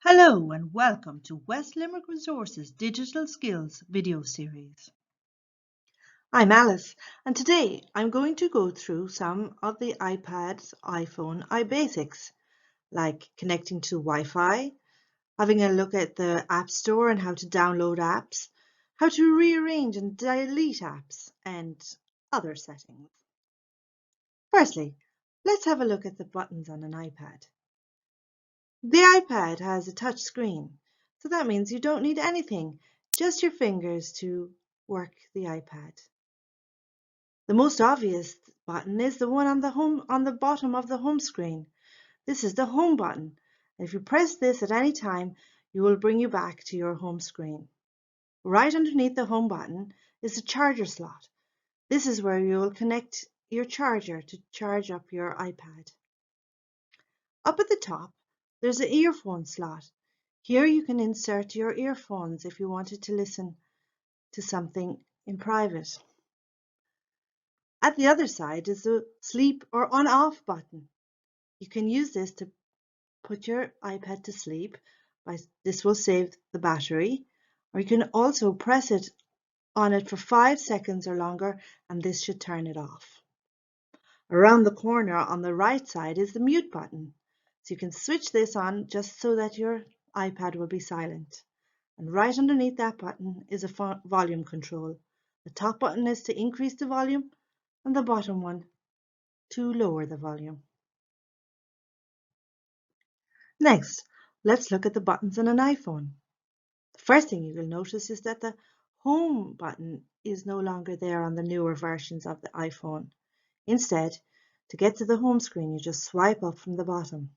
Hello and welcome to West Limerick Resources Digital Skills video series. I'm Alice and today I'm going to go through some of the iPad's iPhone iBasics, like connecting to Wi-Fi, having a look at the App Store and how to download apps, how to rearrange and delete apps, and other settings. Firstly, let's have a look at the buttons on an iPad. The iPad has a touch screen, so that means you don't need anything, just your fingers to work the iPad. The most obvious button is the one on the bottom of the home screen. This is the home button. If you press this at any time, it will bring you back to your home screen. Right underneath the home button is the charger slot. This is where you will connect your charger to charge up your iPad. Up at the top, there's an earphone slot. Here you can insert your earphones if you wanted to listen to something in private. At the other side is the sleep or on-off button. You can use this to put your iPad to sleep. This will save the battery, or you can also press it on it for 5 seconds or longer and this should turn it off. Around the corner on the right side is the mute button. So you can switch this on just so that your iPad will be silent. And right underneath that button is a volume control. The top button is to increase the volume and the bottom one to lower the volume. Next, let's look at the buttons on an iPhone. The first thing you will notice is that the home button is no longer there on the newer versions of the iPhone. Instead, to get to the home screen, you just swipe up from the bottom.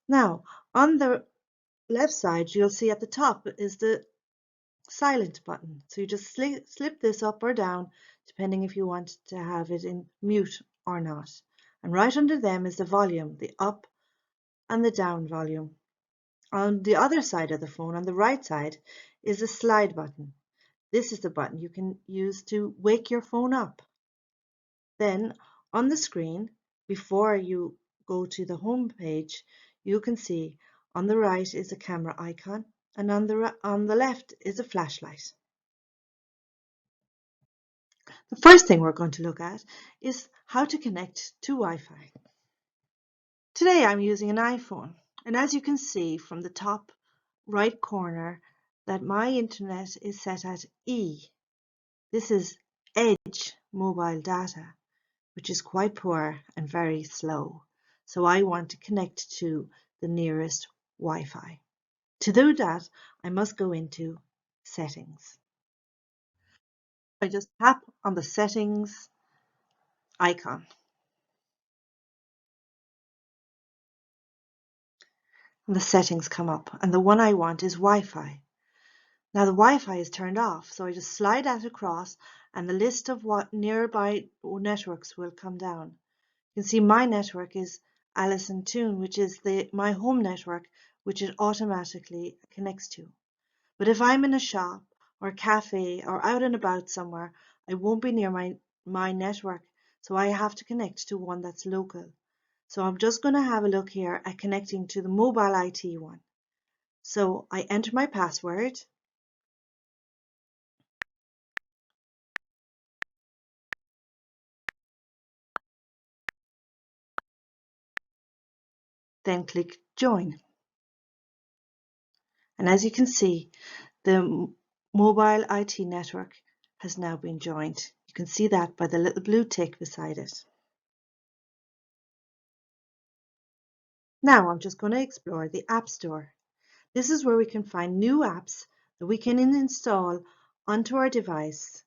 Now, on the left side, you'll see at the top is the silent button. So you just slip this up or down, depending if you want to have it in mute or not. And right under them is the volume, the up and the down volume. On the other side of the phone, on the right side, is the slide button. This is the button you can use to wake your phone up. Then on the screen, before you go to the home page, you can see on the right is a camera icon and on the left is a flashlight. The first thing we're going to look at is how to connect to Wi-Fi. Today I'm using an iPhone, and as you can see from the top right corner that my internet is set at E. This is Edge mobile data, which is quite poor and very slow. So I want to connect to the nearest Wi-Fi. To do that, I must go into Settings. I just tap on the Settings icon. And the settings come up, and the one I want is Wi-Fi. Now the Wi-Fi is turned off, so I just slide that across and the list of what nearby networks will come down. You can see my network is Alice and Tune, which is my home network, which it automatically connects to. But if I'm in a shop or a cafe or out and about somewhere, I won't be near my network, so I have to connect to one that's local. So I'm just going to have a look here at connecting to the mobile IT one. So I enter my password. Then click Join. And as you can see, the mobile IT network has now been joined. You can see that by the little blue tick beside it. Now I'm just going to explore the App Store. This is where we can find new apps that we can install onto our device.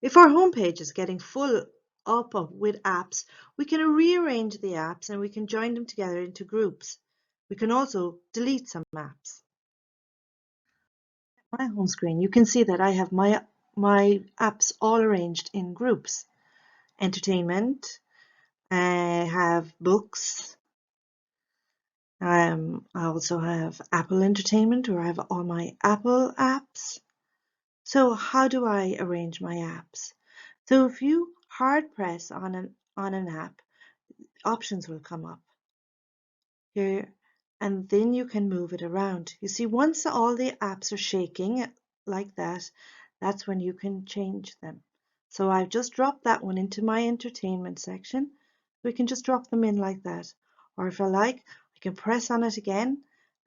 If our homepage is getting full up with apps, we can rearrange the apps and we can join them together into groups. We can also delete some apps. My home screen, you can see that I have my apps all arranged in groups. Entertainment, I have books, I also have Apple Entertainment, or I have all my Apple apps. So how do I arrange my apps? So if you hard press on an app, options will come up here, and then you can move it around. You see, once all the apps are shaking like that, that's when you can change them. So I've just dropped that one into my entertainment section. We can just drop them in like that. Or if I like, I can press on it again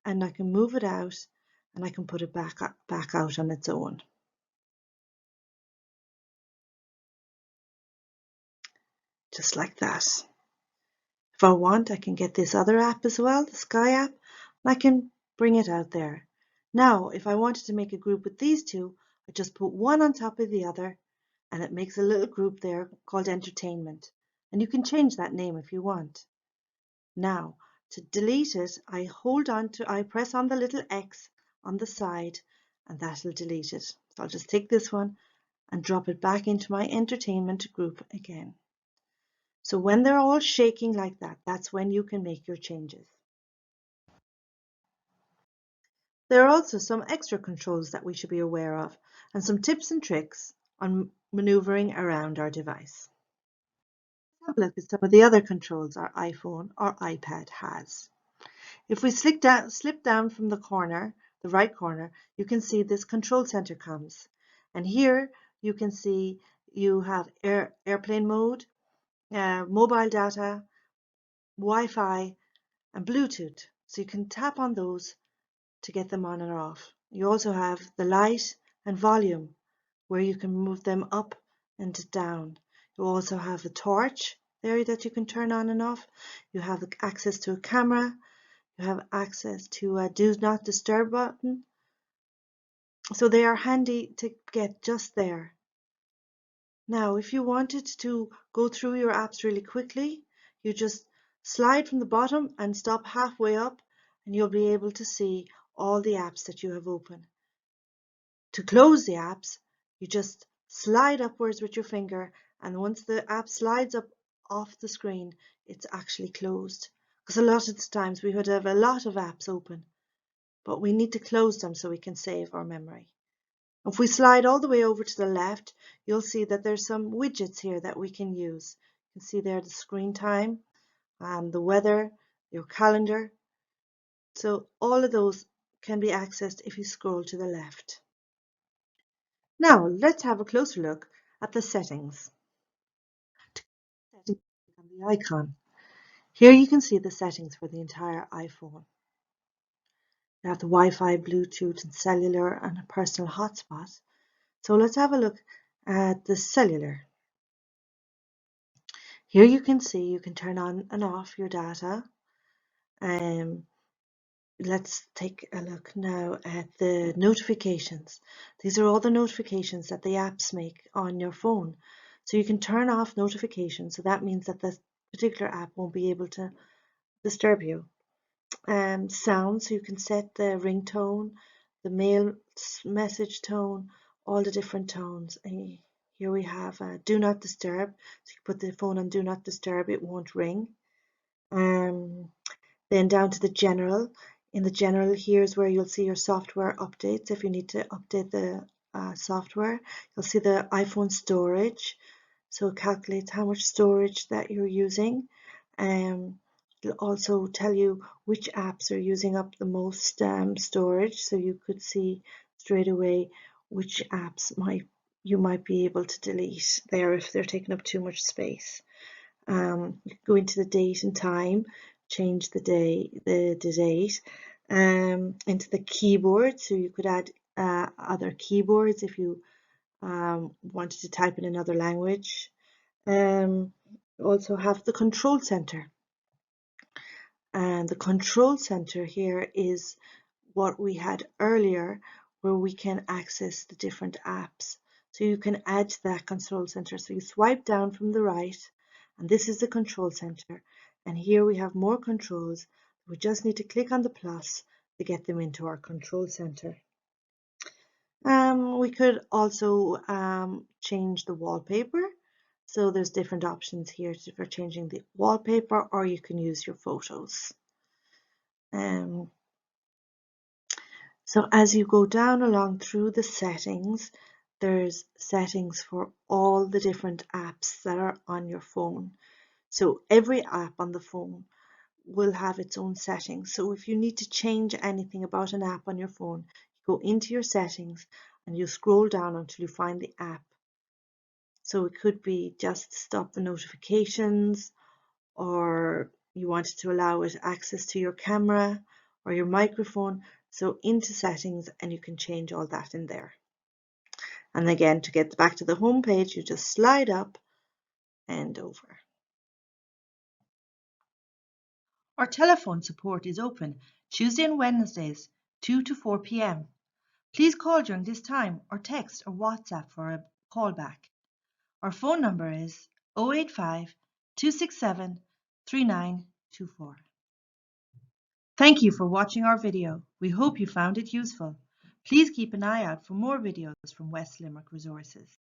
and I can move it out and I can put it back out on its own. Just like that. If I want, I can get this other app as well, the Sky app, and I can bring it out there. Now, if I wanted to make a group with these two, I just put one on top of the other, and it makes a little group there called Entertainment. And you can change that name if you want. Now, to delete it, I press on the little X on the side, and that'll delete it. So I'll just take this one and drop it back into my Entertainment group again. So when they're all shaking like that, that's when you can make your changes. There are also some extra controls that we should be aware of and some tips and tricks on maneuvering around our device. Let's have a look at some of the other controls our iPhone or iPad has. If we slip down from the corner, the right corner, you can see this control center comes. And here you can see you have airplane mode, mobile data, Wi-Fi, and Bluetooth. So you can tap on those to get them on and off. You also have the light and volume where you can move them up and down. You also have a torch there that you can turn on and off. You have access to a camera. You have access to a do not disturb button. So they are handy to get just there. Now, if you wanted to go through your apps really quickly, you just slide from the bottom and stop halfway up, and you'll be able to see all the apps that you have open. To close the apps, you just slide upwards with your finger, and once the app slides up off the screen, it's actually closed. Because a lot of the times we would have a lot of apps open, but we need to close them so we can save our memory. If we slide all the way over to the left, you'll see that there's some widgets here that we can use. You can see there the screen time, the weather, your calendar. So all of those can be accessed if you scroll to the left. Now let's have a closer look at the settings. Click on the icon. Here you can see the settings for the entire iPhone. You have the Wi-Fi, Bluetooth, and cellular, and a personal hotspot. So let's have a look at the cellular. Here you can see you can turn on and off your data. Let's take a look now at the notifications. These are all the notifications that the apps make on your phone. So you can turn off notifications. So that means that this particular app won't be able to disturb you. Sound, so you can set the ringtone, the mail message tone, all the different tones. And here we have do not disturb. So you put the phone on do not disturb, it won't ring. Then down to the general. In the general, here's where you'll see your software updates. If you need to update the software, you'll see the iPhone storage. So it calculates how much storage that you're using. It'll also tell you which apps are using up the most storage, so you could see straight away which apps you might be able to delete there if they're taking up too much space. You can go into the date and time, change the date, into the keyboard, so you could add other keyboards if you wanted to type in another language. Also have the control center. And the control center here is what we had earlier, where we can access the different apps. So you can add to that control center. So you swipe down from the right, and this is the control center. And here we have more controls. We just need to click on the plus to get them into our control center. We could also change the wallpaper. So there's different options here for changing the wallpaper, or you can use your photos. So as you go down along through the settings, there's settings for all the different apps that are on your phone. So every app on the phone will have its own settings. So if you need to change anything about an app on your phone, you go into your settings and you scroll down until you find the app. So it could be just stop the notifications, or you wanted to allow it access to your camera or your microphone. So into settings, and you can change all that in there. And again, to get back to the home page, you just slide up and over. Our telephone support is open Tuesday and Wednesdays, 2 to 4 p.m. Please call during this time, or text or WhatsApp for a callback. Our phone number is 085 267 3924. Thank you for watching our video. We hope you found it useful. Please keep an eye out for more videos from West Limerick Resources.